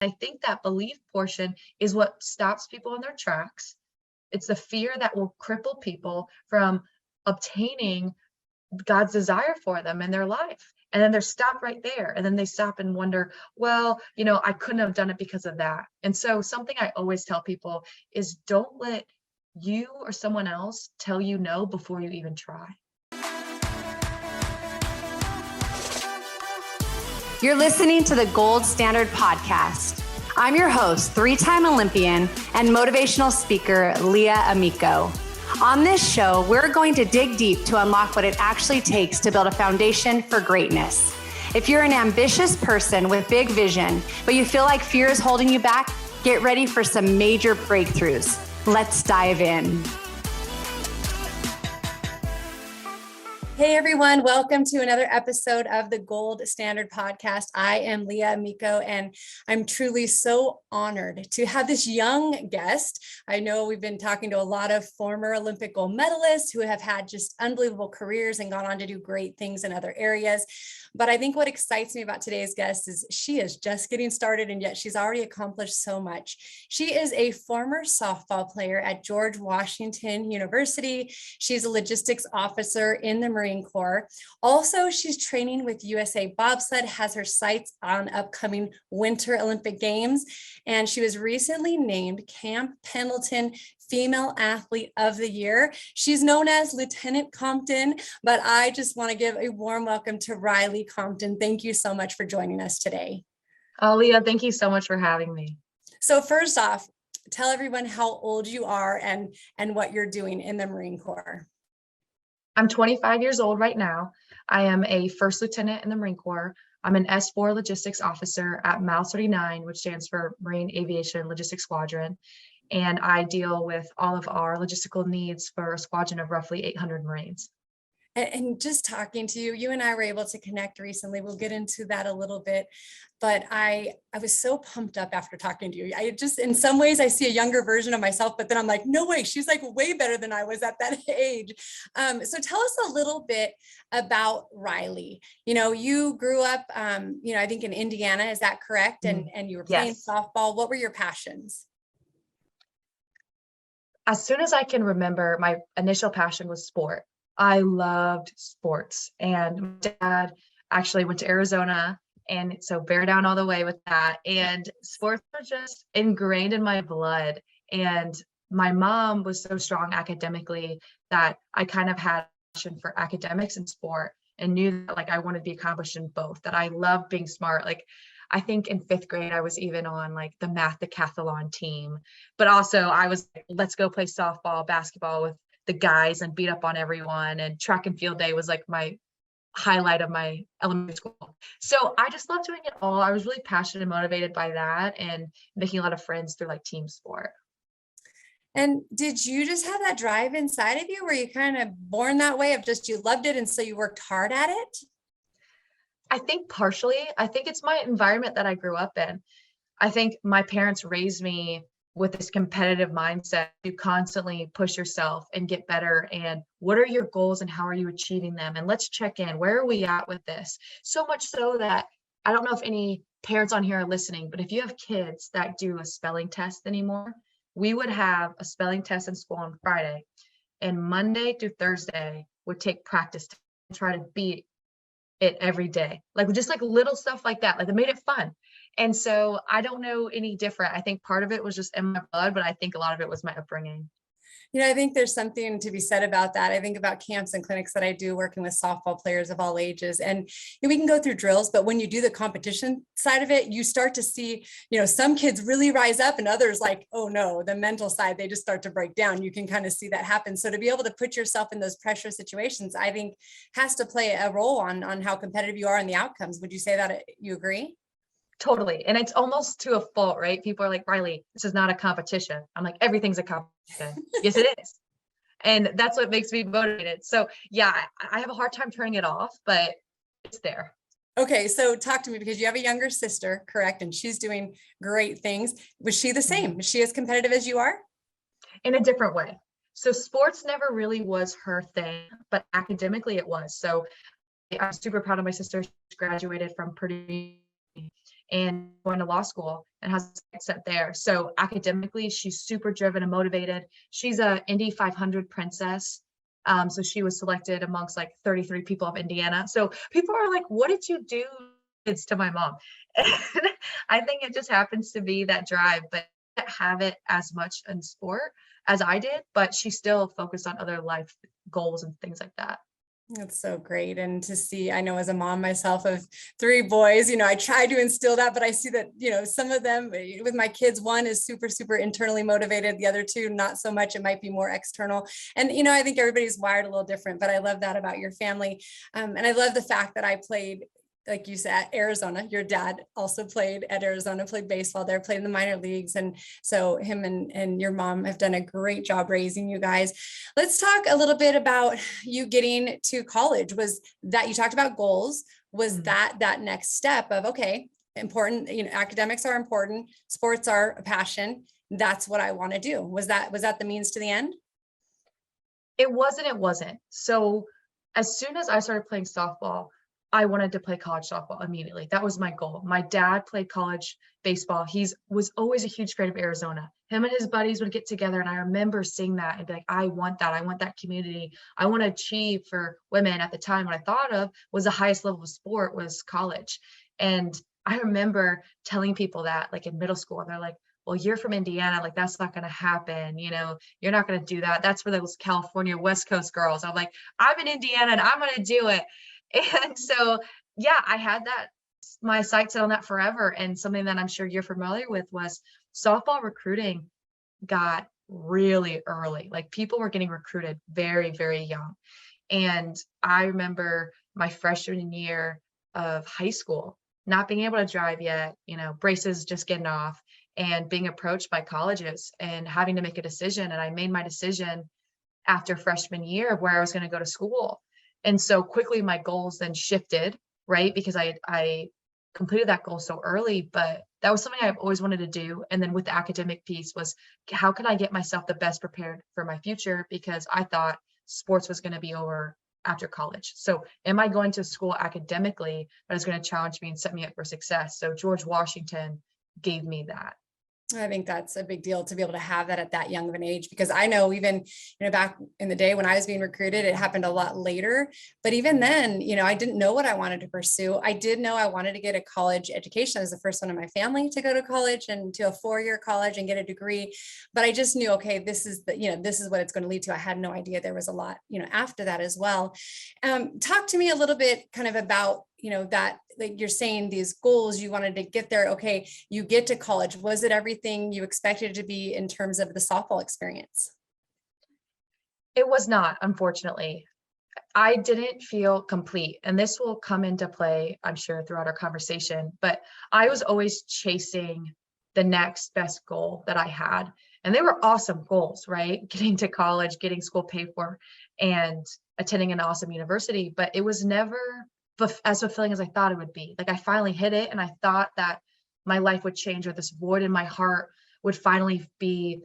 I think that belief portion is what stops people in their tracks. It's the fear that will cripple people from obtaining God's desire for them in their life. And then they're stopped right there. And then they stop and wonder, well, I couldn't have done it because of that. And so something I always tell people is don't let you or someone else tell you no before you even try. You're listening to the Gold Standard Podcast. I'm your host, three-time Olympian and motivational speaker, Leah Amico. On this show, we're going to dig deep to unlock what it actually takes to build a foundation for greatness. If you're an ambitious person with big vision, but you feel like fear is holding you back, get ready for some major breakthroughs. Let's dive in. Hey everyone, welcome to another episode of the Gold Standard Podcast. I am Leah Amico, and I'm truly so honored to have this young guest. I know we've been talking to a lot of former Olympic gold medalists who have had just unbelievable careers and gone on to do great things in other areas. But I think what excites me about today's guest is she is just getting started, and yet she's already accomplished so much. She is a former softball player at George Washington University. She's a logistics officer in the Marine Corps. Also, she's training with USA Bobsled, has her sights on upcoming Winter Olympic Games, and she was recently named Camp Pendleton Female Athlete of the Year. She's known as Lieutenant Compton, but I just want to give a warm welcome to Riley Compton. Thank you so much for joining us today. Oh, Leah, thank you so much for having me. So first off, tell everyone how old you are and what you're doing in the Marine Corps. I'm 25 years old right now. I am a first lieutenant in the Marine Corps. I'm an S4 logistics officer at MAL 39, which stands for Marine Aviation Logistics Squadron. And I deal with all of our logistical needs for a squadron of roughly 800 Marines. And just talking to you, you and I were able to connect recently. We'll get into that a little bit, but I was so pumped up after talking to you. I just, in some ways, I see a younger version of myself, but then I'm like, no way, she's like way better than I was at that age. So tell us a little bit about Riley. You grew up, I think in Indiana, is that correct? And you were playing softball. What were your passions? As soon as I can remember, my initial passion was sport. I loved sports, and my dad actually went to Arizona, and so bear down all the way with that. And sports were just ingrained in my blood. And my mom was so strong academically that I kind of had a passion for academics and sport, and knew that I wanted to be accomplished in both, that I loved being smart. I think in 5th grade, I was even on the math decathlon team, but also I was like, let's go play softball, basketball with the guys and beat up on everyone. And track and field day was my highlight of my elementary school. So I just loved doing it all. I was really passionate and motivated by that, and making a lot of friends through team sport. And did you just have that drive inside of you? Were you kind of born that way of just, you loved it and so you worked hard at it? I think partially. I think it's my environment that I grew up in. I think my parents raised me with this competitive mindset to constantly push yourself and get better. And what are your goals and how are you achieving them? And let's check in. Where are we at with this? So much so that I don't know if any parents on here are listening, but if you have kids that do a spelling test anymore, we would have a spelling test in school on Friday, and Monday through Thursday would take practice to try to beat it every day. Just little stuff like that. It made it fun. And so I don't know any different. I think part of it was just in my blood, but I think a lot of it was my upbringing. I think there's something to be said about that. I think about camps and clinics that I do working with softball players of all ages. And we can go through drills, but when you do the competition side of it, you start to see, some kids really rise up and others oh no, the mental side, they just start to break down. You can kind of see that happen. So to be able to put yourself in those pressure situations, I think has to play a role on how competitive you are and the outcomes. Would you say that you agree? Totally. And it's almost to a fault, right? People are like, Riley, this is not a competition. I'm like, everything's a competition. Yes, it is. And that's what makes me motivated. So yeah, I have a hard time turning it off, but it's there. Okay. So talk to me, because you have a younger sister, correct? And she's doing great things. Was she the same? Is she as competitive as you are? In a different way. So sports never really was her thing, but academically it was. So I'm super proud of my sister. She graduated from Purdue. and going to law school and has set there. So academically, she's super driven and motivated. She's a Indy 500 princess. So she was selected amongst like 33 people of Indiana. So people are like, what did you do? It's to my mom. And I think it just happens to be that drive, but I didn't have it as much in sport as I did, but she still focused on other life goals and things like that. That's so great. And to see, I know as a mom myself of 3 boys, I try to instill that, but I see that, some of them with my kids, one is super, super internally motivated. The other 2, not so much. It might be more external. And, I think everybody's wired a little different, but I love that about your family. And I love the fact that I played, like you said, Arizona. Your dad also played at Arizona, played baseball there, played in the minor leagues. And so him and your mom have done a great job raising you guys. Let's talk a little bit about you getting to college. Was that, you talked about goals, was that next step of, okay, important, academics are important, sports are a passion. That's what I want to do. Was that the means to the end? It wasn't. So as soon as I started playing softball, I wanted to play college softball immediately. That was my goal. My dad played college baseball. Was always a huge fan of Arizona. Him and his buddies would get together, and I remember seeing that and be like, I want that. I want that community. I want to achieve for women. At the time, what I thought of was the highest level of sport was college. And I remember telling people that like in middle school, and they're like, well, you're from Indiana. Like, that's not going to happen. You're not going to do that. That's for those California West Coast girls. I'm like, I'm in Indiana and I'm going to do it. And so, yeah, I had my sights set on that forever. And something that I'm sure you're familiar with was softball recruiting got really early. Like, people were getting recruited very, very young. And I remember my freshman year of high school, not being able to drive yet, braces just getting off, and being approached by colleges and having to make a decision. And I made my decision after freshman year of where I was going to go to school. And so quickly my goals then shifted, right? Because I completed that goal so early, but that was something I've always wanted to do. And then with the academic piece was, how can I get myself the best prepared for my future? Because I thought sports was going to be over after college. So am I going to school academically that is going to challenge me and set me up for success? So George Washington gave me that. I think that's a big deal to be able to have that at that young of an age, because I know even, back in the day when I was being recruited, it happened a lot later. But even then, I didn't know what I wanted to pursue. I did know I wanted to get a college education. I was the first one in my family to go to college and to a 4-year college and get a degree. But I just knew, okay, this is this is what it's going to lead to. I had no idea there was a lot, after that as well. Talk to me a little bit kind of about, that, like you're saying, these goals, you wanted to get there. Okay, you get to college. Was it everything you expected it to be in terms of the softball experience? It was not, unfortunately. I didn't feel complete. And this will come into play, I'm sure, throughout our conversation. But I was always chasing the next best goal that I had. And they were awesome goals, right? Getting to college, getting school paid for, and attending an awesome university. But it was never as fulfilling as I thought it would be. Like, I finally hit it, and I thought that my life would change, or this void in my heart would finally be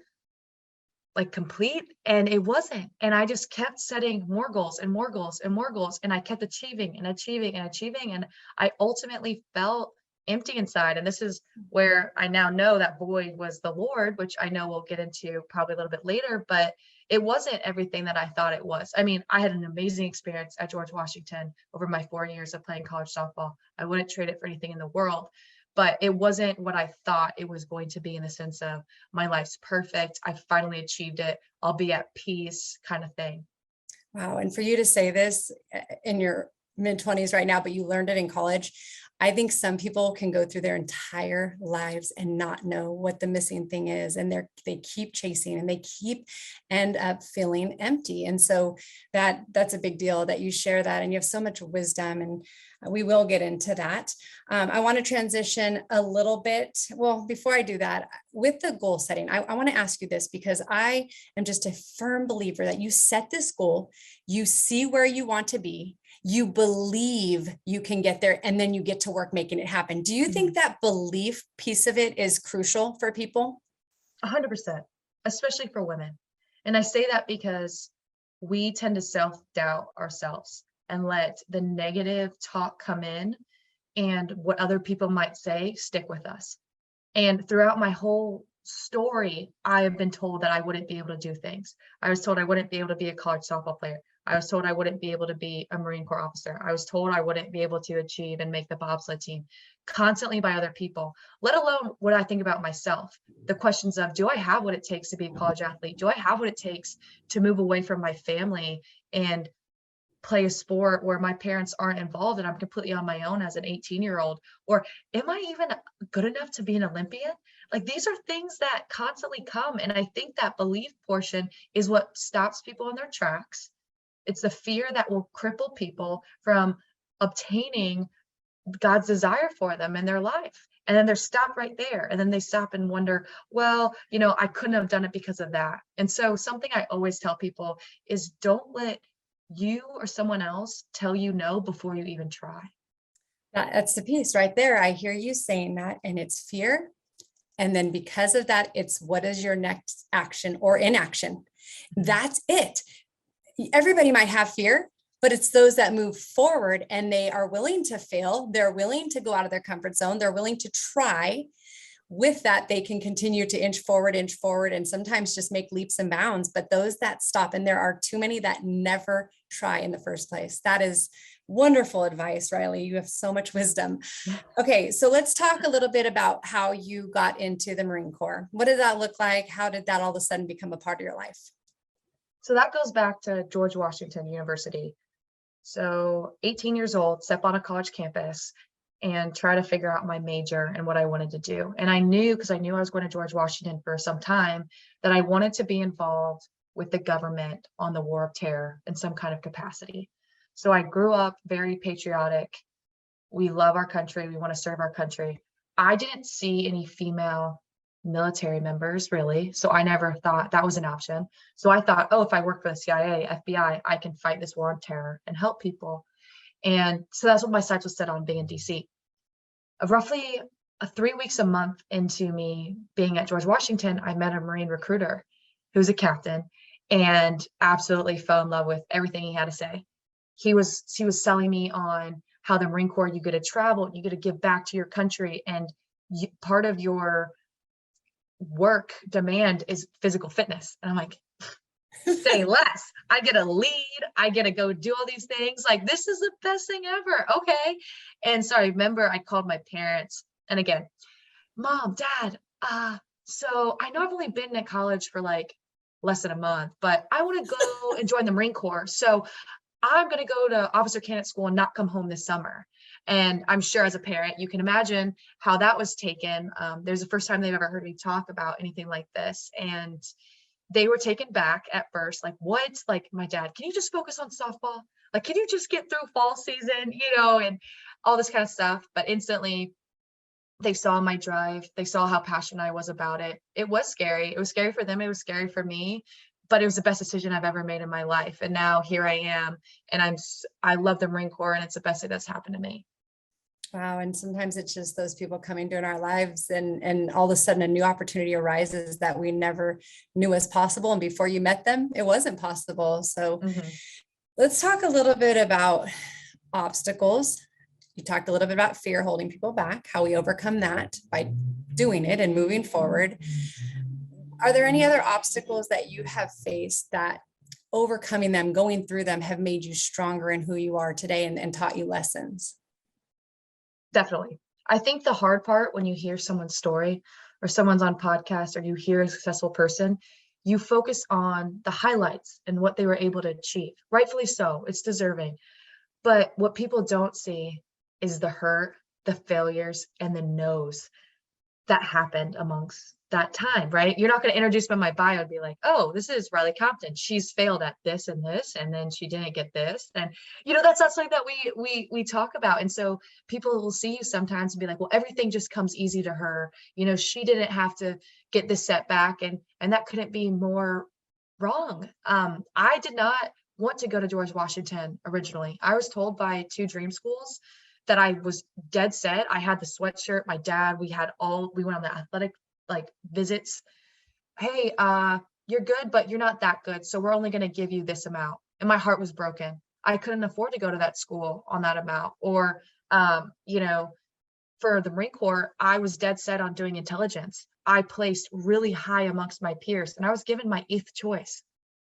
like complete, and it wasn't. And I just kept setting more goals and more goals and more goals, and I kept achieving and achieving and achieving, and I ultimately felt empty inside. And this is where I now know that void was the Lord, which I know we'll get into probably a little bit later, but it wasn't everything that I thought it was. I mean, I had an amazing experience at George Washington over my 4 years of playing college softball. I wouldn't trade it for anything in the world, but it wasn't what I thought it was going to be, in the sense of my life's perfect, I finally achieved it, I'll be at peace kind of thing. Wow. And for you to say this in your mid-20s right now, but you learned it in college, I think some people can go through their entire lives and not know what the missing thing is. And they keep chasing, and they end up feeling empty. And so that's a big deal that you share that, and you have so much wisdom, and we will get into that. I want to transition a little bit. Well, before I do that, with the goal setting, I want to ask you this, because I am just a firm believer that you set this goal, you see where you want to be, you believe you can get there, and then you get to work making it happen. Do you think that belief piece of it is crucial for people? 100%, especially for women. And I say that because we tend to self-doubt ourselves and let the negative talk come in and what other people might say stick with us. And throughout my whole story, I have been told that I wouldn't be able to do things. I was told I wouldn't be able to be a college softball player. I was told I wouldn't be able to be a Marine Corps officer. I was told I wouldn't be able to achieve and make the bobsled team, constantly by other people, let alone what I think about myself. The questions of, do I have what it takes to be a college athlete? Do I have what it takes to move away from my family and play a sport where my parents aren't involved and I'm completely on my own as an 18-year-old? Or am I even good enough to be an Olympian? Like, these are things that constantly come. And I think that belief portion is what stops people in their tracks. It's the fear that will cripple people from obtaining God's desire for them in their life. And then they're stopped right there. And then they stop and wonder, well, I couldn't have done it because of that. And so something I always tell people is, don't let you or someone else tell you no before you even try. That's the piece right there. I hear you saying that, and it's fear. And then because of that, it's what is your next action or inaction? That's it. Everybody might have fear, but it's those that move forward and they are willing to fail. They're willing to go out of their comfort zone. They're willing to try. With that, they can continue to inch forward, and sometimes just make leaps and bounds. But those that stop, and there are too many that never try in the first place. That is wonderful advice, Riley. You have so much wisdom. Okay, so let's talk a little bit about how you got into the Marine Corps. What did that look like? How did that all of a sudden become a part of your life? So that goes back to George Washington University. So 18 years old, step on a college campus and try to figure out my major and what I wanted to do. And I knew, because I knew I was going to George Washington for some time, that I wanted to be involved with the government on the War of Terror in some kind of capacity. So I grew up very patriotic. We love our country. We want to serve our country. I didn't see any female military members, really. So I never thought that was an option. So I thought, oh, if I work for the CIA, FBI, I can fight this war on terror and help people. And so that's what my sights was set on, being in DC. Roughly 3 weeks a month into me being at George Washington, I met a Marine recruiter who was a captain and absolutely fell in love with everything he had to say. He was selling me on how the Marine Corps, you get to travel, you get to give back to your country, and part of your work demand is physical fitness. And I'm like, say less. I get to lead. I get to go do all these things. Like, this is the best thing ever. Okay. And so I remember I called my parents, and again, Mom, Dad, so I know I've only been at college for like less than a month, but I want to go and join the Marine Corps. So I'm going to go to officer candidate school and not come home this summer. And I'm sure as a parent, you can imagine how that was taken. There's the first time they've ever heard me talk about anything like this. And they were taken back at first, like, what? Like, my dad, can you just focus on softball? Like, can you just get through fall season, and all this kind of stuff. But instantly they saw my drive. They saw how passionate I was about it. It was scary. It was scary for them. It was scary for me, but it was the best decision I've ever made in my life. And now here I am, and I love the Marine Corps, and it's the best thing that's happened to me. Wow. And sometimes it's just those people coming during our lives, and all of a sudden a new opportunity arises that we never knew was possible. And before you met them, it wasn't possible. So let's talk a little bit about obstacles. You talked a little bit about fear holding people back, how we overcome that by doing it and moving forward. Are there any other obstacles that you have faced that overcoming them, going through them, have made you stronger in who you are today and taught you lessons? Definitely. I think the hard part when you hear someone's story or someone's on podcast or you hear a successful person, you focus on the highlights and what they were able to achieve. Rightfully so, it's deserving. But what people don't see is the hurt, the failures, and the no's that happened amongst that time, right? You're not going to introduce me in my bio and be like, oh, this is Riley Compton. She's failed at this and this, and then she didn't get this. And, that's not something that we talk about. And so people will see you sometimes and be like, well, everything just comes easy to her. She didn't have to get this setback, and that couldn't be more wrong. I did not want to go to George Washington originally. I was told by 2 dream schools that I was dead set. I had the sweatshirt, my dad, we went on the athletic visits. Hey, you're good, but you're not that good. So we're only going to give you this amount. And my heart was broken. I couldn't afford to go to that school on that amount, or You know, for the Marine Corps, I was dead set on doing intelligence. I placed really high amongst my peers, and I was given my eighth choice.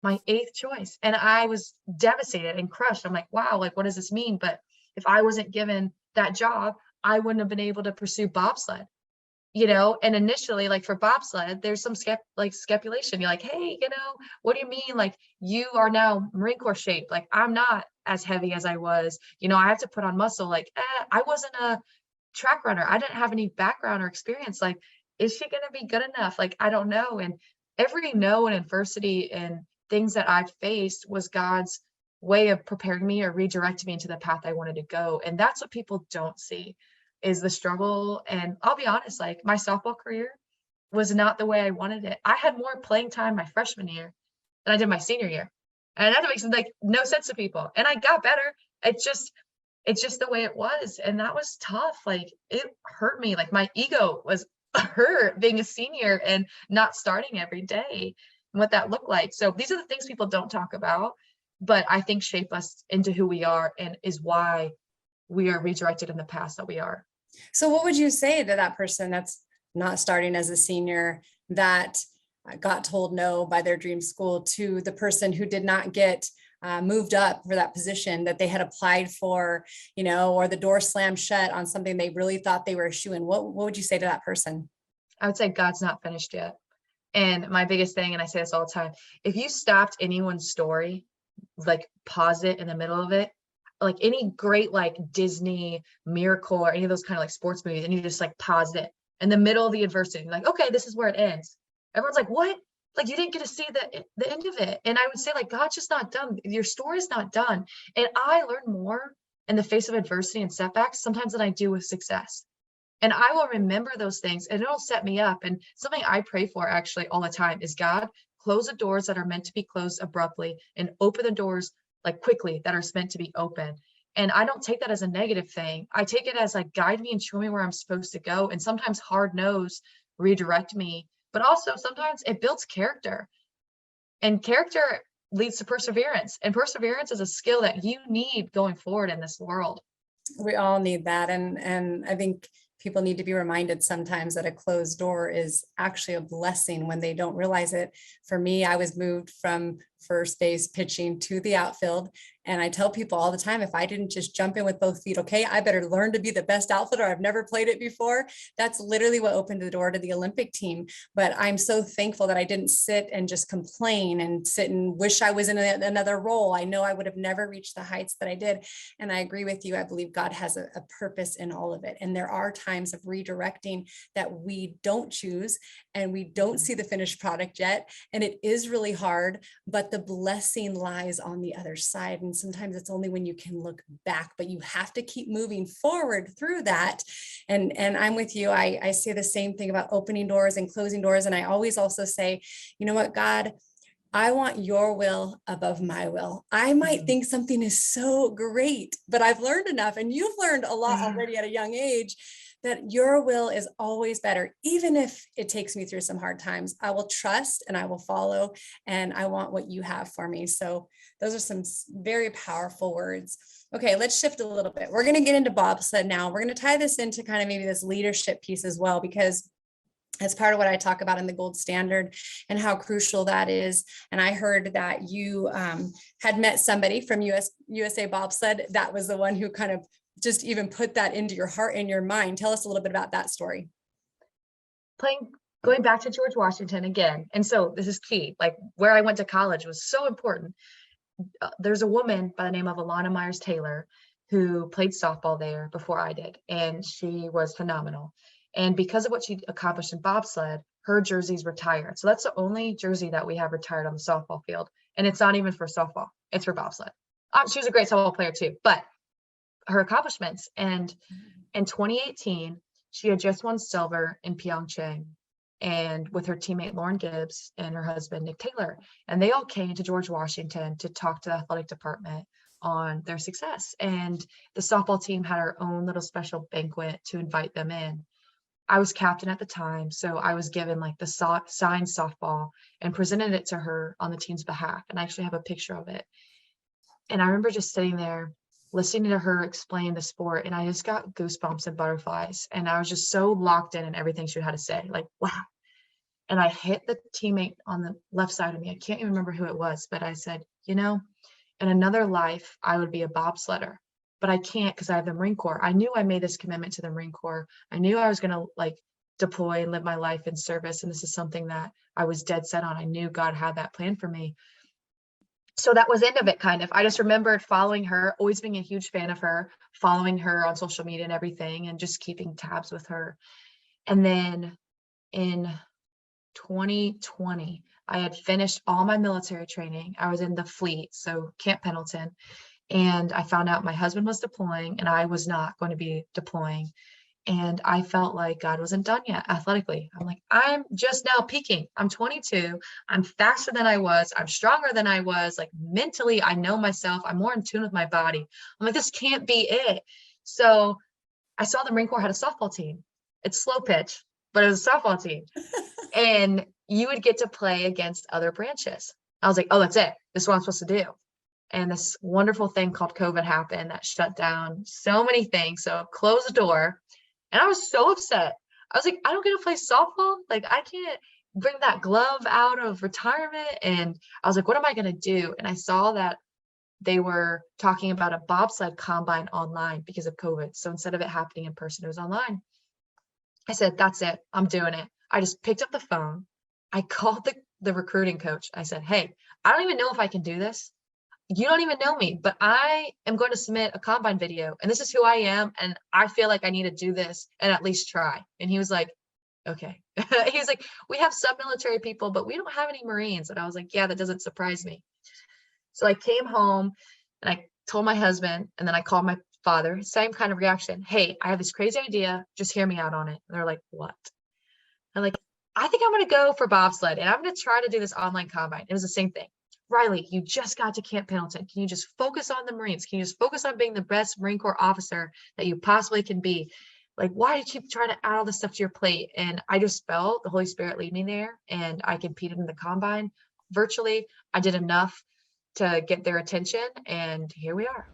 And I was devastated and crushed. I'm like, wow, like, what does this mean? But if I wasn't given that job, I wouldn't have been able to pursue bobsled, and initially, like for bobsled, there's some speculation. You're like, hey, what do you mean? Like, you are now Marine Corps shaped. Like, I'm not as heavy as I was. I have to put on muscle. Like, I wasn't a track runner. I didn't have any background or experience. Like, is she gonna be good enough? Like, I don't know. And every no and adversity and things that I've faced was God's way of preparing me or redirecting me into the path I wanted to go. And that's what people don't see, is the struggle. And I'll be honest, like, my softball career was not the way I wanted it. I had more playing time my freshman year than I did my senior year. And that makes like no sense to people. And I got better. It's just the way it was. And that was tough. Like, it hurt me. Like, my ego was hurt being a senior and not starting every day and what that looked like. So these are the things people don't talk about, but I think shape us into who we are and is why we are redirected in the past that we are. So what would you say to that person that's not starting as a senior, that got told no by their dream school, to the person who did not get moved up for that position that they had applied for, or the door slammed shut on something they really thought they were a shoo-in? What would you say to that person? I would say God's not finished yet. And my biggest thing, and I say this all the time, if you stopped anyone's story, like pause it in the middle of it, like any great like Disney Miracle or any of those kind of like sports movies, and you just like pause it in the middle of the adversity, like, okay, this is where it ends. Everyone's like, what? Like, you didn't get to see the end of it. And I would say, like, God's just not done. Your story's not done. And I learn more in the face of adversity and setbacks sometimes than I do with success. And I will remember those things, and it'll set me up. And something I pray for actually all the time is, God, close the doors that are meant to be closed abruptly and open the doors like quickly that are meant to be open. And I don't take that as a negative thing. I take it as like, guide me and show me where I'm supposed to go. And sometimes hard no's redirect me, but also sometimes it builds character, and character leads to perseverance, and perseverance is a skill that you need going forward in this world. We all need that. And I think people need to be reminded sometimes that a closed door is actually a blessing when they don't realize it. For me, I was moved from first base pitching to the outfield. And I tell people all the time, if I didn't just jump in with both feet, okay, I better learn to be the best outfielder. I've never played it before. That's literally what opened the door to the Olympic team. But I'm so thankful that I didn't sit and just complain and sit and wish I was in another role. I know I would have never reached the heights that I did. And I agree with you. I believe God has a purpose in all of it. And there are times of redirecting that we don't choose and we don't see the finished product yet. And it is really hard, but the blessing lies on the other side. And sometimes it's only when you can look back, but you have to keep moving forward through that. And I'm with you. I say the same thing about opening doors and closing doors. And I always also say, you know what, God, I want your will above my will. I might think something is so great, but I've learned enough, and you've learned a lot already at a young age, that your will is always better. Even if it takes me through some hard times, I will trust and I will follow, and I want what you have for me. So those are some very powerful words. Okay, let's shift a little bit. We're going to get into bobsled now. We're going to tie this into kind of maybe this leadership piece as well, because it's part of what I talk about in the gold standard and how crucial that is. And I heard that you had met somebody from U.S.A. bobsled that was the one who kind of just even put that into your heart and your mind. Tell us a little bit about that story. Going back to George Washington again. And so this is key, like where I went to college was so important. There's a woman by the name of Alana Myers Taylor who played softball there before I did, and she was phenomenal. And because of what she accomplished in bobsled, her jersey's retired. So that's the only jersey that we have retired on the softball field. And it's not even for softball, it's for bobsled. She was a great softball player too, but her accomplishments. And in 2018, she had just won silver in Pyeongchang, and with her teammate Lauren Gibbs and her husband Nick Taylor, and they all came to George Washington to talk to the athletic department on their success. And the softball team had our own little special banquet to invite them in. I was captain at the time, so I was given like the signed softball and presented it to her on the team's behalf. And I actually have a picture of it. And I remember just sitting there listening to her explain the sport, and I just got goosebumps and butterflies. And I was just so locked in everything she had to say, like, wow. And I hit the teammate on the left side of me. I can't even remember who it was, but I said, you know, in another life, I would be a bobsledder, but I can't because I have the Marine Corps. I knew I made this commitment to the Marine Corps. I knew I was going to like deploy and live my life in service. And this is something that I was dead set on. I knew God had that plan for me. So that was the end of it, kind of. I just remembered following her, always being a huge fan of her, following her on social media and everything, and just keeping tabs with her. And then in 2020, I had finished all my military training. I was in the fleet, so Camp Pendleton, and I found out my husband was deploying and I was not going to be deploying. And I felt like God wasn't done yet athletically. I'm like, I'm just now peaking. I'm 22. I'm faster than I was. I'm stronger than I was. Like mentally, I know myself. I'm more in tune with my body. I'm like, this can't be it. So I saw the Marine Corps had a softball team. It's slow pitch, but it was a softball team. And you would get to play against other branches. I was like, oh, that's it. This is what I'm supposed to do. And this wonderful thing called COVID happened that shut down so many things. So closed the door. And I was so upset. I was like, I don't get to play softball. Like, I can't bring that glove out of retirement. And I was like, what am I going to do? And I saw that they were talking about a bobsled combine online because of COVID. So instead of it happening in person, it was online. I said, that's it. I'm doing it. I just picked up the phone. I called the recruiting coach. I said, hey, I don't even know if I can do this. You don't even know me, but I am going to submit a combine video and this is who I am. And I feel like I need to do this and at least try. And he was like, okay. He was like, we have some military people, but we don't have any Marines. And I was like, yeah, that doesn't surprise me. So I came home and I told my husband, and then I called my father, same kind of reaction. Hey, I have this crazy idea. Just hear me out on it. And they're like, what? I'm like, I think I'm going to go for bobsled and I'm going to try to do this online combine. It was the same thing. Riley, you just got to Camp Pendleton. Can you just focus on the Marines? Can you just focus on being the best Marine Corps officer that you possibly can be? Like, why do you keep trying to add all this stuff to your plate? And I just felt the Holy Spirit lead me there, and I competed in the combine virtually. I did enough to get their attention, and here we are.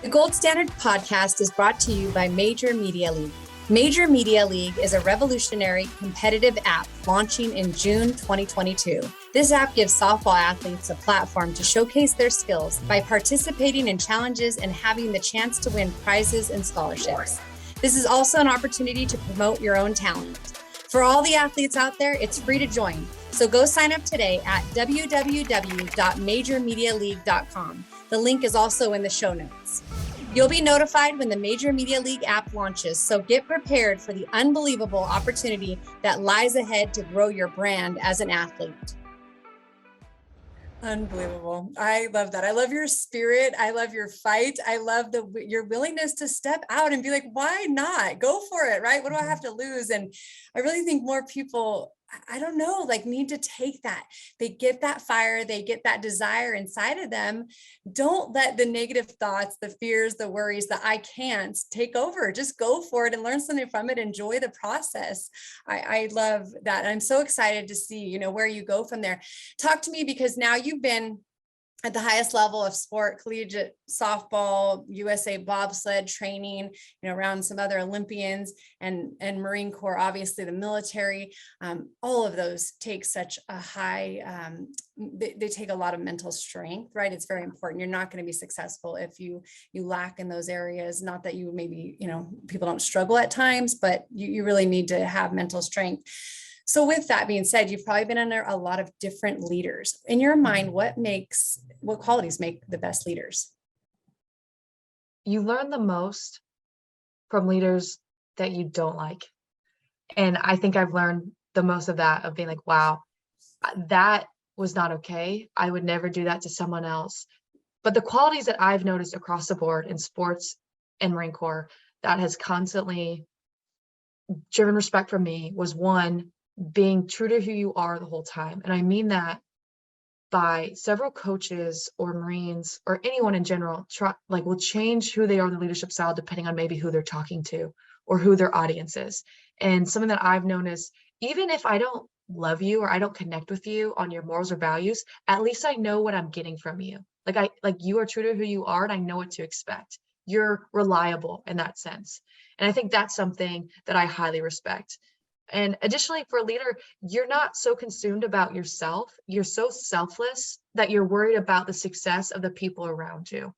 The Gold Standard podcast is brought to you by Major Media League. Major Media League is a revolutionary competitive app launching in June 2022. This app gives softball athletes a platform to showcase their skills by participating in challenges and having the chance to win prizes and scholarships. This is also an opportunity to promote your own talent. For all the athletes out there, it's free to join. So go sign up today at www.majormedialeague.com. The link is also in the show notes. You'll be notified when the Major Media League app launches, so get prepared for the unbelievable opportunity that lies ahead to grow your brand as an athlete. Unbelievable. I love that. I love your spirit. I love your fight. I love your willingness to step out and be like, why not? Go for it, right? What do I have to lose? And I really think more people, I don't know, like need to take that. They get that fire, they get that desire inside of them. Don't let the negative thoughts, the fears, the worries, the I can't take over. Just go for it and learn something from it. Enjoy the process. I love that. I'm so excited to see, where you go from there. Talk to me, because now you've been at the highest level of sport, collegiate softball, USA bobsled training, around some other Olympians and Marine Corps, obviously the military. All of those take such a high, they take a lot of mental strength, right? It's very important. You're not going to be successful if you lack in those areas. Not that you maybe, people don't struggle at times, but you really need to have mental strength. So with that being said, you've probably been under a lot of different leaders. In your mind, what qualities make the best leaders? You learn the most from leaders that you don't like. And I think I've learned the most of that, of being like, wow, that was not okay. I would never do that to someone else. But the qualities that I've noticed across the board in sports and Marine Corps that has constantly driven respect from me was, one, being true to who you are the whole time. And I mean that by several coaches or Marines or anyone in general will change who they are in the leadership style depending on maybe who they're talking to or who their audience is. And something that I've known is, even if I don't love you or I don't connect with you on your morals or values, at least I know what I'm getting from you. Like you are true to who you are, and I know what to expect. You're reliable in that sense. And I think that's something that I highly respect. And additionally, for a leader, you're not so consumed about yourself. You're so selfless that you're worried about the success of the people around you.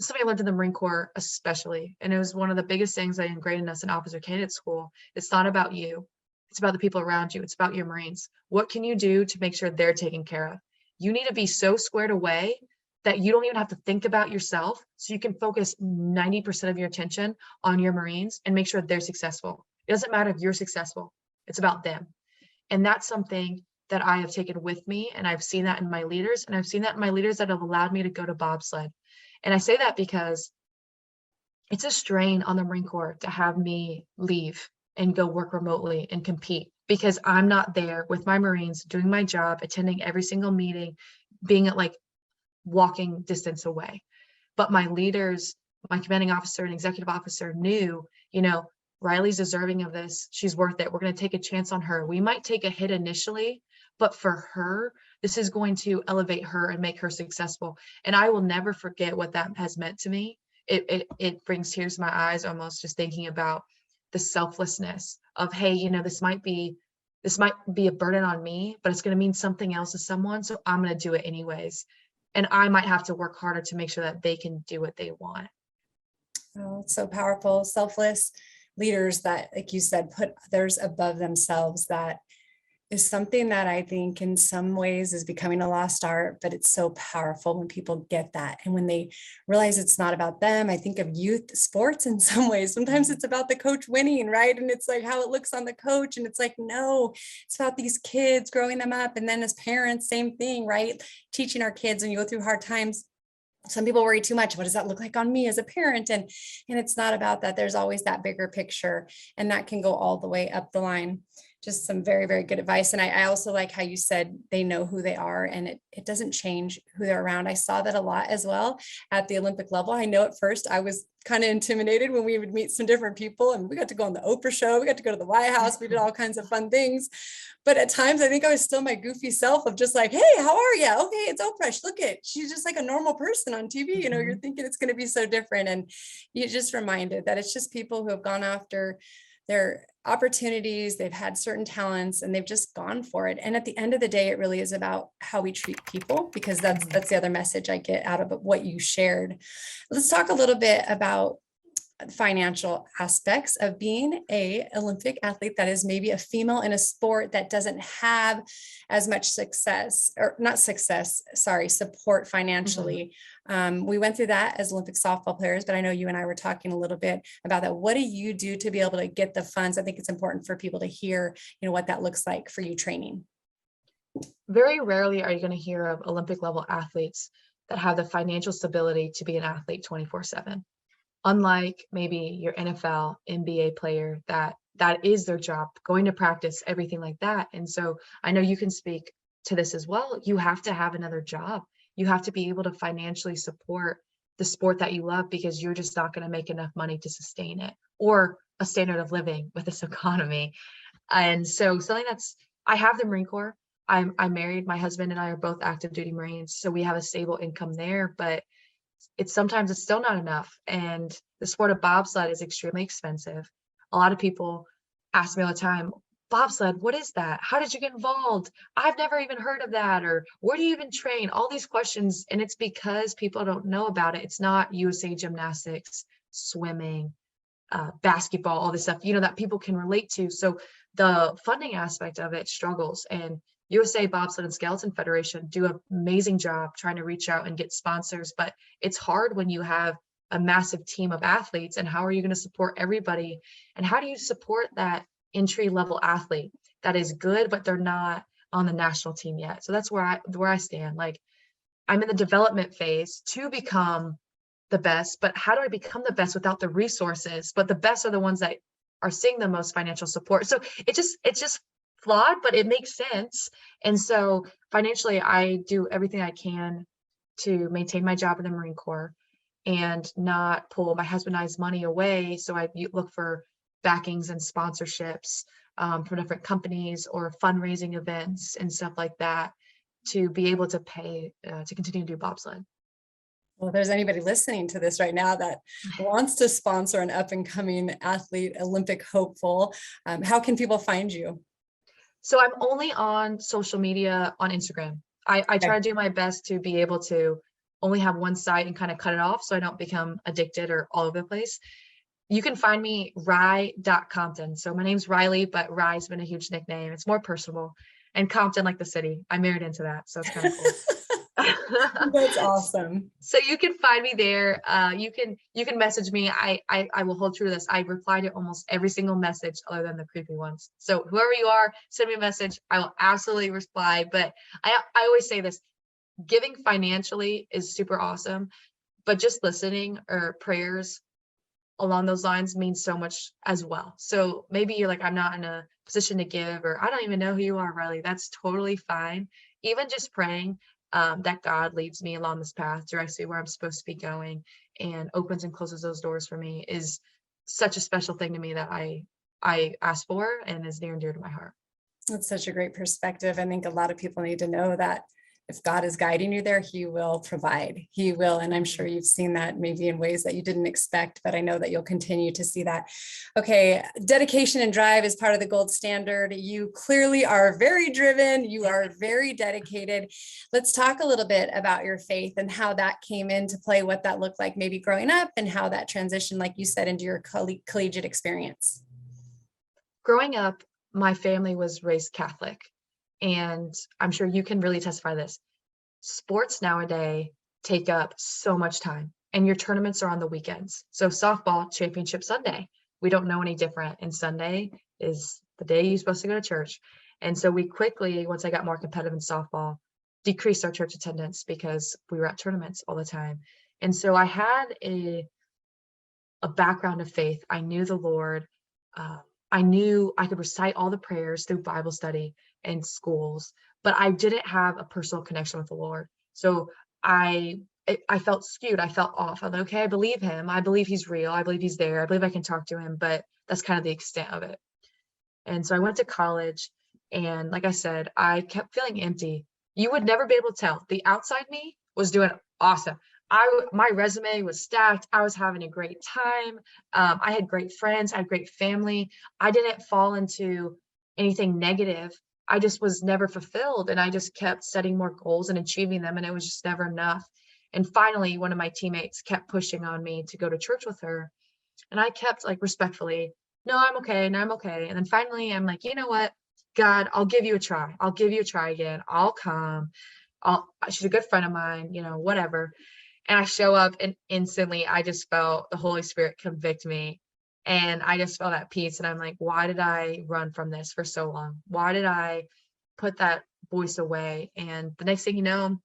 Something I learned in the Marine Corps, especially, and it was one of the biggest things I ingrained in us in officer candidate school. It's not about you. It's about the people around you. It's about your Marines. What can you do to make sure they're taken care of? You need to be so squared away that you don't even have to think about yourself, so you can focus 90% of your attention on your Marines and make sure they're successful. It doesn't matter if you're successful. It's about them. And that's something that I have taken with me, and I've seen that in my leaders, and I've seen that in my leaders that have allowed me to go to bobsled. And I say that because it's a strain on the Marine Corps to have me leave and go work remotely and compete, because I'm not there with my Marines doing my job, attending every single meeting, being at like walking distance away. But my leaders, my commanding officer and executive officer knew, Riley's deserving of this. She's worth it. We're going to take a chance on her. We might take a hit initially, but for her, this is going to elevate her and make her successful. And I will never forget what that has meant to me. It brings tears to my eyes almost just thinking about the selflessness of, hey, this might be a burden on me, but it's going to mean something else to someone. So I'm going to do it anyways. And I might have to work harder to make sure that they can do what they want. Oh, it's so powerful. Selfless leaders that, like you said, put others above themselves. That is something that I think in some ways is becoming a lost art, but it's so powerful when people get that. And when they realize it's not about them. I think of youth sports in some ways. Sometimes it's about the coach winning, right? And it's like how it looks on the coach. And it's like, no, it's about these kids, growing them up. And then as parents, same thing, right? Teaching our kids when you go through hard times. Some people worry too much. What does that look like on me as a parent? And it's not about that. There's always that bigger picture, and that can go all the way up the line. Just some very, very good advice. And I also like how you said they know who they are, and it doesn't change who they're around. I saw that a lot as well at the Olympic level. I know at first I was kind of intimidated when we would meet some different people, and we got to go on the Oprah show. We got to go to the White House. We did all kinds of fun things. But at times I think I was still my goofy self of just like, hey, how are you? Okay, it's Oprah. Look at, she's just like a normal person on TV. You're thinking it's going to be so different. And you just reminded that it's just people who have gone after their opportunities, they've had certain talents, and they've just gone for it. And at the end of the day, it really is about how we treat people, because that's the other message I get out of what you shared. Let's talk a little bit about financial aspects of being a Olympic athlete that is maybe a female in a sport that doesn't have as much support financially. We went through that as Olympic softball players, but I know you and I were talking a little bit about that. What do you do to be able to get the funds? I think it's important for people to hear, what that looks like for you training. Very rarely are you going to hear of Olympic level athletes that have the financial stability to be an athlete 24/7. Unlike maybe your NFL, NBA player, that is their job, going to practice, everything like that. And so I know you can speak to this as well. You have to have another job. You have to be able to financially support the sport that you love, because you're just not going to make enough money to sustain it, or a standard of living with this economy. And so I have the Marine Corps. I'm married. My husband and I are both active duty Marines. So we have a stable income there, but sometimes it's still not enough. And the sport of bobsled is extremely expensive. A lot of people ask me all the time, bobsled, what is that? How did you get involved? I've never even heard of that. Or where do you even train? All these questions. And it's because people don't know about it. It's not USA gymnastics, swimming, basketball, all this stuff, that people can relate to. So the funding aspect of it struggles. And USA Bobsled and Skeleton Federation do an amazing job trying to reach out and get sponsors, but it's hard when you have a massive team of athletes. And how are you going to support everybody? And how do you support that entry level athlete that is good, but they're not on the national team yet? So that's where I stand. Like, I'm in the development phase to become the best, but how do I become the best without the resources? But the best are the ones that are seeing the most financial support. So it's just flawed, but it makes sense. And so financially, I do everything I can to maintain my job in the Marine Corps and not pull my husband and I's money away. So I look for backings and sponsorships from different companies or fundraising events and stuff like that to be able to pay to continue to do bobsled. Well, if there's anybody listening to this right now that wants to sponsor an up and coming athlete, Olympic hopeful, how can people find you? So I'm only on social media on Instagram. I try to do my best to be able to only have one site and kind of cut it off so I don't become addicted or all over the place. You can find me Compton. So my name's Riley, but Rye's been a huge nickname. It's more personable. And Compton, like the city. I married into that. So it's kind of cool. That's awesome. So you can find me there. You can message me. I will hold true to this. I reply to almost every single message other than the creepy ones. So whoever you are, send me a message. I will absolutely reply. But I always say this, giving financially is super awesome, but just listening or prayers along those lines means so much as well. So maybe you're like, I'm not in a position to give, or I don't even know who you are, Riley. That's totally fine. Even just praying that God leads me along this path, directs me where I'm supposed to be going, and opens and closes those doors for me is such a special thing to me that I ask for and is near and dear to my heart. That's such a great perspective. I think a lot of people need to know that if God is guiding you there, he will provide. He will. And I'm sure you've seen that maybe in ways that you didn't expect, but I know that you'll continue to see that. Okay. Dedication and drive is part of the gold standard. You clearly are very driven. You are very dedicated. Let's talk a little bit about your faith and how that came into play, what that looked like maybe growing up, and how that transitioned, like you said, into your collegiate experience. Growing up, my family was raised Catholic, and I'm sure you can really testify this. Sports nowadays take up so much time, and your tournaments are on the weekends. So softball championship Sunday, we don't know any different. And Sunday is the day you're supposed to go to church. And so we quickly, once I got more competitive in softball, decreased our church attendance because we were at tournaments all the time. And so I had a background of faith. I knew the Lord. I knew I could recite all the prayers through Bible study and schools, but I didn't have a personal connection with the Lord. So I felt skewed. I felt off. I'm like, okay, I believe him. I believe he's real. I believe he's there. I believe I can talk to him, but that's kind of the extent of it. And so I went to college, and like I said, I kept feeling empty. You would never be able to tell. The outside me was doing awesome. My resume was stacked. I was having a great time. I had great friends. I had great family. I didn't fall into anything negative. I just was never fulfilled, and I just kept setting more goals and achieving them, and it was just never enough. And finally, one of my teammates kept pushing on me to go to church with her, and I kept like respectfully, no, I'm okay. No, I'm okay. And then finally, I'm like, you know what, God, I'll give you a try. I'll give you a try again. I'll come. She's a good friend of mine, whatever. And I show up, and instantly I just felt the Holy Spirit convict me. And I just felt at peace. And I'm like, why did I run from this for so long? Why did I put that voice away? And the next thing you know,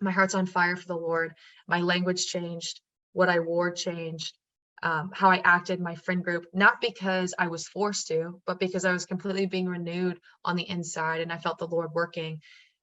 my heart's on fire for the Lord. My language changed. What I wore changed. How I acted in my friend group, not because I was forced to, but because I was completely being renewed on the inside, and I felt the Lord working.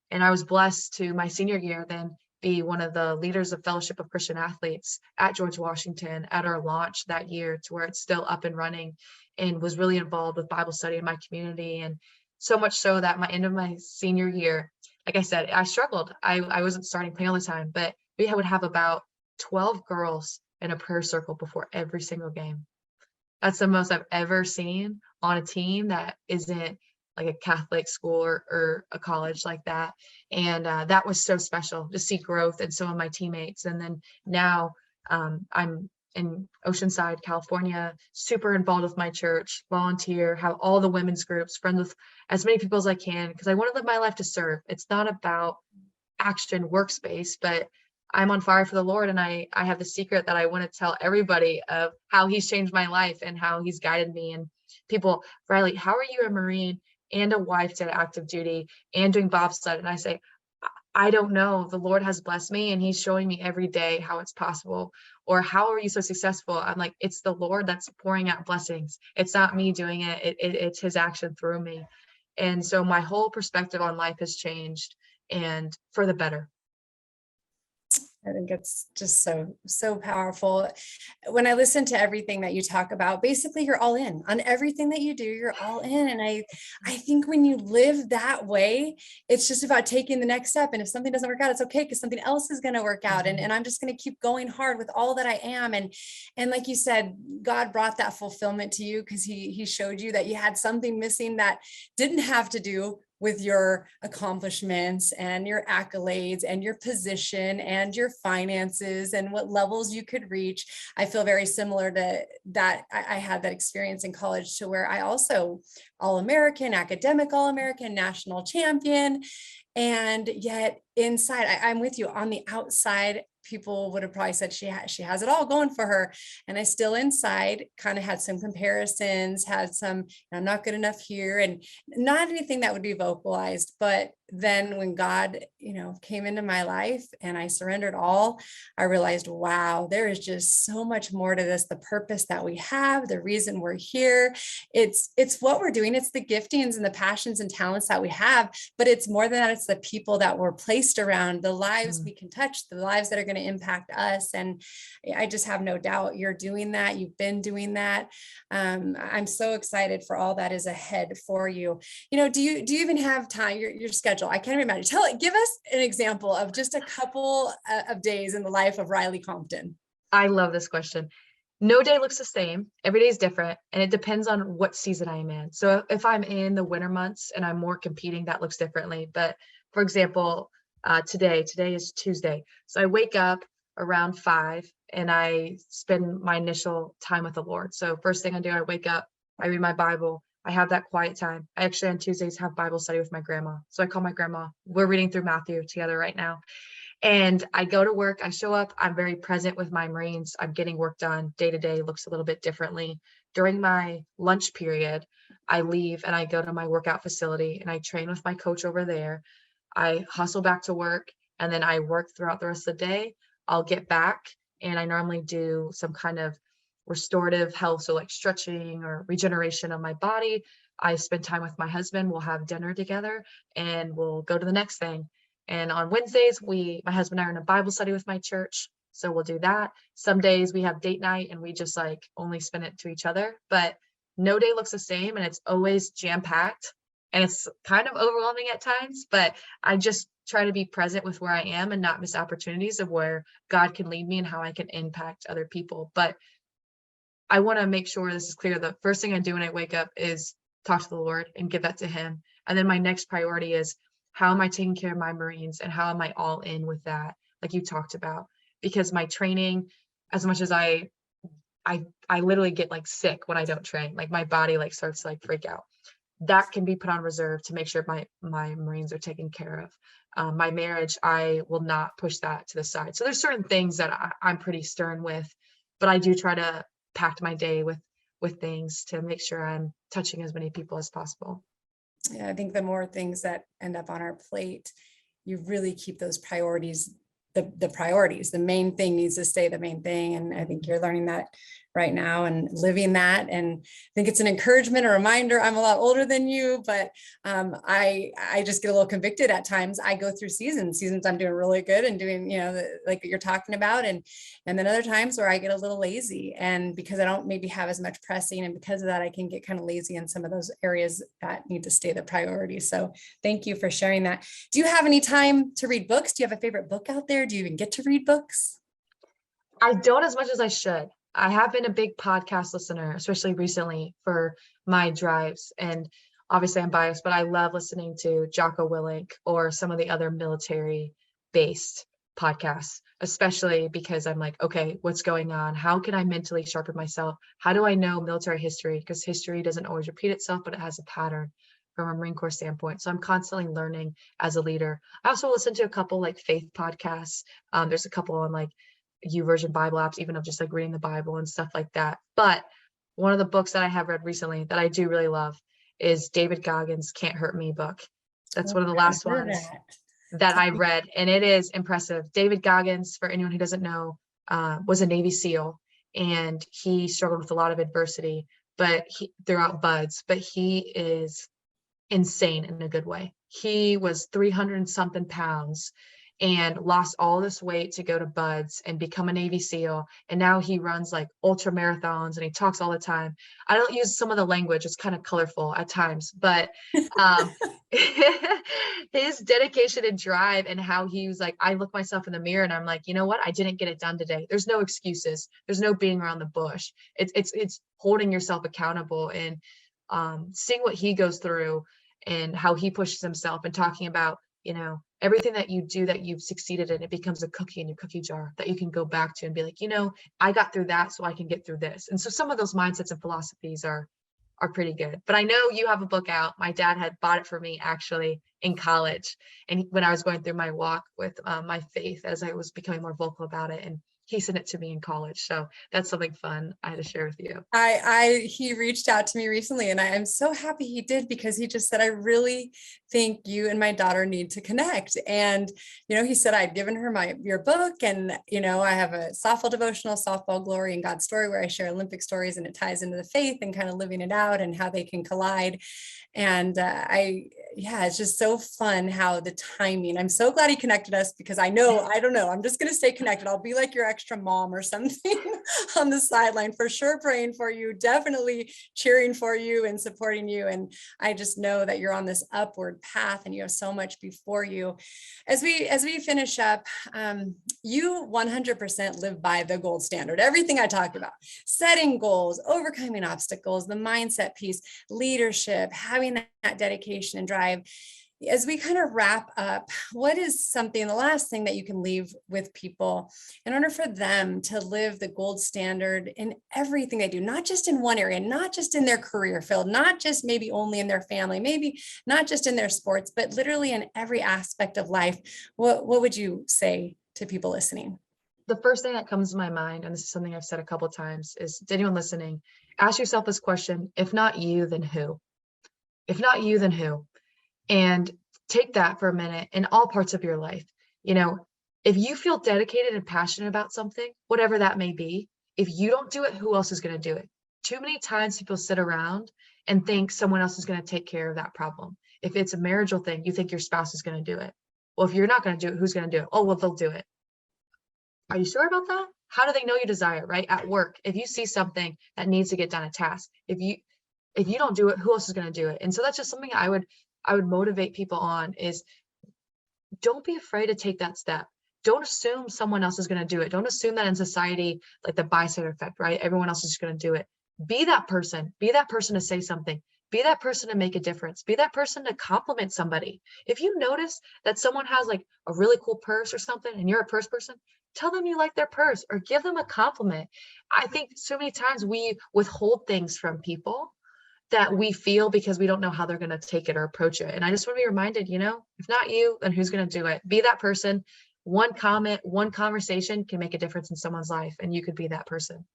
And I was blessed to my senior year then be one of the leaders of Fellowship of Christian Athletes at George Washington at our launch that year, to where it's still up and running, and was really involved with Bible study in my community. And so much so that my end of my senior year, like I said, I struggled. I wasn't starting playing all the time, but we would have about 12 girls in a prayer circle before every single game. That's the most I've ever seen on a team that isn't like a Catholic school or a college like that. And that was so special to see growth in some of my teammates. And then now I'm in Oceanside, California, super involved with my church, volunteer, have all the women's groups, friends with as many people as I can, because I want to live my life to serve. It's not about action workspace, but I'm on fire for the Lord. And I have the secret that I want to tell everybody of how he's changed my life and how he's guided me. And people, Riley, how are you a Marine and a wife to active duty and doing bobsled? And I say, I don't know. The Lord has blessed me, and he's showing me every day how it's possible. Or how are you so successful? I'm like, it's the Lord that's pouring out blessings. It's not me doing it. It's his action through me. And so my whole perspective on life has changed, and for the better. I think it's just so powerful. When I listen to everything that you talk about, basically you're all in on everything that you do, you're all in. And I think when you live that way, it's just about taking the next step. And if something doesn't work out, it's okay, because something else is going to work out. And I'm just going to keep going hard with all that I am. And like you said, God brought that fulfillment to you because he showed you that you had something missing that didn't have to do with your accomplishments and your accolades and your position and your finances and what levels you could reach. I feel very similar to that. I had that experience in college to where I also All-American, academic All-American, national champion. And yet inside, I'm with you, on the outside, people would have probably said she has it all going for her. And I still inside kind of had some comparisons, had some, I'm not good enough here, and not anything that would be vocalized. But then when God, came into my life and I surrendered all, I realized, wow, there is just so much more to this. The purpose that we have, the reason we're here, it's what we're doing. It's the giftings and the passions and talents that we have, but it's more than that. It's the people that we're placed around, the lives we can touch, the lives that are going to impact us. And I just have no doubt you're doing that. You've been doing that. I'm so excited for all that is ahead for you. Do you even have time, your schedule? I can't even imagine. Give us an example of just a couple of days in the life of Riley Compton. I love this question. No day looks the same. Every day is different, and it depends on what season I am in. So if I'm in the winter months and I'm more competing, that looks differently. But for example, today is Tuesday. So I wake up around 5 and I spend my initial time with the Lord. So first thing I do, I wake up, I read my Bible. I have that quiet time. I actually on Tuesdays have Bible study with my grandma. So I call my grandma. We're reading through Matthew together right now. And I go to work, I show up, I'm very present with my Marines. I'm getting work done. Day to day looks a little bit differently. During my lunch period, I leave and I go to my workout facility and I train with my coach over there. I hustle back to work and then I work throughout the rest of the day. I'll get back and I normally do some kind of restorative health, so like stretching or regeneration of my body. I spend time with my husband. We'll have dinner together and we'll go to the next thing. And on Wednesdays, my husband and I are in a Bible study with my church. So we'll do that. Some days we have date night and we just like only spend it to each other, but no day looks the same and it's always jam-packed and it's kind of overwhelming at times, but I just try to be present with where I am and not miss opportunities of where God can lead me and how I can impact other people. But I want to make sure this is clear. The first thing I do when I wake up is talk to the Lord and give that to him. And then my next priority is, how am I taking care of my Marines and how am I all in with that? Like you talked about, because my training, as much as I literally get like sick when I don't train, like my body like starts to like freak out. That can be put on reserve to make sure my Marines are taken care of. My marriage, I will not push that to the side. So there's certain things that I'm pretty stern with, but I do try to pack my day with things to make sure I'm touching as many people as possible. Yeah, I think the more things that end up on our plate, you really keep those priorities, the priorities. The main thing needs to stay the main thing. And I think you're learning that right now and living that. And I think it's an encouragement, a reminder. I'm a lot older than you, but I just get a little convicted at times. I go through seasons I'm doing really good and doing, like you're talking about. And then other times where I get a little lazy, and because I don't maybe have as much pressing, and because of that, I can get kind of lazy in some of those areas that need to stay the priority. So thank you for sharing that. Do you have any time to read books? Do you have a favorite book out there? Do you even get to read books? I don't as much as I should. I have been a big podcast listener, especially recently for my drives. And obviously I'm biased, but I love listening to Jocko Willink or some of the other military based podcasts, especially because I'm like, okay, what's going on? How can I mentally sharpen myself? How do I know military history? Because history doesn't always repeat itself, but it has a pattern from a Marine Corps standpoint. So I'm constantly learning as a leader. I also listen to a couple like faith podcasts. There's a couple on like YouVersion Bible apps, even of just like reading the Bible and stuff like that. But one of the books that I have read recently that I do really love is David Goggins' Can't Hurt Me book. That's one of the last ones that I read, and it is impressive. David Goggins, for anyone who doesn't know, was a Navy SEAL, and he struggled with a lot of adversity, but throughout BUDS, but he is insane in a good way. He was 300 something pounds and lost all this weight to go to Buds and become a Navy SEAL. And now he runs like ultra marathons and he talks all the time. I don't use some of the language. It's kind of colorful at times, but his dedication and drive and how he was like, I look myself in the mirror and I'm like, you know what? I didn't get it done today. There's no excuses. There's no being around the bush. It's holding yourself accountable and seeing what he goes through and how he pushes himself and talking about, everything that you do that you've succeeded in, it becomes a cookie in your cookie jar that you can go back to and be like, I got through that, so I can get through this. And so some of those mindsets and philosophies are pretty good. But I know you have a book out. My dad had bought it for me actually in college. And when I was going through my walk with my faith, as I was becoming more vocal about it, and he sent it to me in college. So that's something fun I had to share with you. He reached out to me recently and I'm so happy he did, because he just said, I really think you and my daughter need to connect. And, he said, I'd given her your book, and, I have a softball devotional, Softball Glory and God's Story, where I share Olympic stories, and it ties into the faith and kind of living it out and how they can collide. And it's just so fun how the timing, I'm so glad he connected us, because I don't know, I'm just going to stay connected. I'll be like your extra mom or something on the sideline, for sure, praying for you, definitely cheering for you and supporting you. And I just know that you're on this upward path and you have so much before you. As we finish up, you 100% live by the gold standard. Everything I talked about, setting goals, overcoming obstacles, the mindset piece, leadership, having that dedication and drive. As we kind of wrap up, what is something, the last thing that you can leave with people in order for them to live the gold standard in everything they do, not just in one area, not just in their career field, not just maybe only in their family, maybe not just in their sports, but literally in every aspect of life? What would you say to people listening? The first thing that comes to my mind, and this is something I've said a couple of times, is to anyone listening, ask yourself this question: if not you, then who? If not you, then who? And take that for a minute in all parts of your life. If you feel dedicated and passionate about something, whatever that may be, if you don't do it, who else is going to do it? Too many times people sit around and think someone else is going to take care of that problem. If it's a marital thing, you think your spouse is going to do it. Well, if you're not going to do it, who's going to do it? Oh, well, they'll do it. Are you sure about that? How do they know you desire it, right? At work, if you see something that needs to get done, a task, if you don't do it, who else is going to do it? And so that's just something I would motivate people on, is don't be afraid to take that step. Don't assume someone else is going to do it. Don't assume that in society, like the bystander effect, right? Everyone else is going to do it. Be that person. Be that person to say something. Be that person to make a difference. Be that person to compliment somebody. If you notice that someone has like a really cool purse or something and you're a purse person, tell them you like their purse or give them a compliment. I think so many times we withhold things from people that we feel because we don't know how they're going to take it or approach it. And I just want to be reminded, if not you, then who's going to do it? Be that person. One comment, one conversation can make a difference in someone's life, and you could be that person.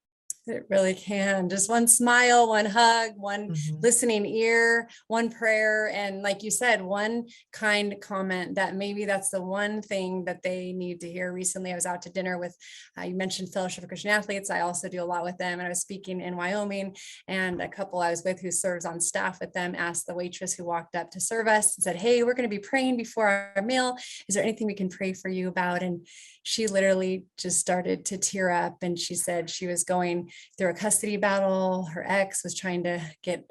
It really can. Just one smile, one hug, one listening ear, one prayer. And like you said, one kind comment that maybe that's the one thing that they need to hear. Recently, I was out to dinner with, you mentioned Fellowship of Christian Athletes. I also do a lot with them. And I was speaking in Wyoming, and a couple I was with who serves on staff with them asked the waitress who walked up to serve us and said, "Hey, we're going to be praying before our meal. Is there anything we can pray for you about?" And she literally just started to tear up. And she said she was going through a custody battle. Her ex was trying to get,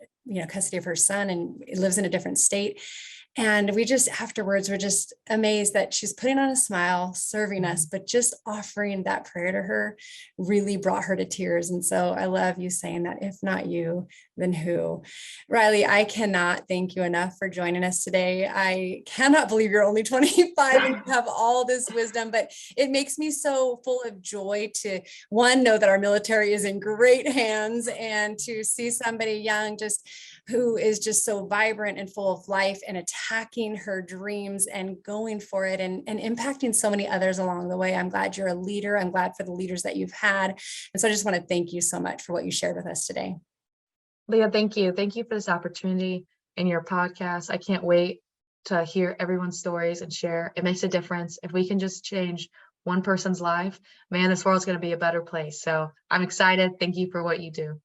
custody of her son, and lives in a different state. And we just afterwards were just amazed that she's putting on a smile, serving us, but just offering that prayer to her really brought her to tears. And so I love you saying that, if not you, then who? Riley, I cannot thank you enough for joining us today. I cannot believe you're only 25 and you have all this wisdom, but it makes me so full of joy to, one, know that our military is in great hands, and to see somebody young who is just so vibrant and full of life and attacking her dreams and going for it and impacting so many others along the way. I'm glad you're a leader. I'm glad for the leaders that you've had. And so I just want to thank you so much for what you shared with us today. Leah, thank you. Thank you for this opportunity in your podcast. I can't wait to hear everyone's stories and share. It makes a difference. If we can just change one person's life, man, this world's going to be a better place. So I'm excited. Thank you for what you do.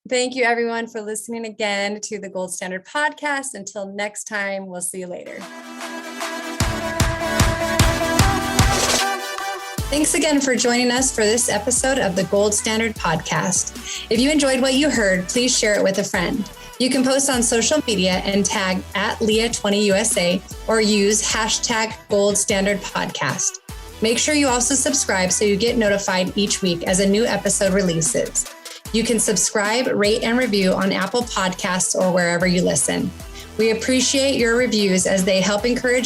Thank you, everyone, for listening again to the Gold Standard Podcast. Until next time, we'll see you later. Thanks again for joining us for this episode of the Gold Standard Podcast. If you enjoyed what you heard, please share it with a friend. You can post on social media and tag at Leah20USA or use hashtag Gold Standard Podcast. Make sure you also subscribe so you get notified each week as a new episode releases. You can subscribe, rate, and review on Apple Podcasts or wherever you listen. We appreciate your reviews as they help encourage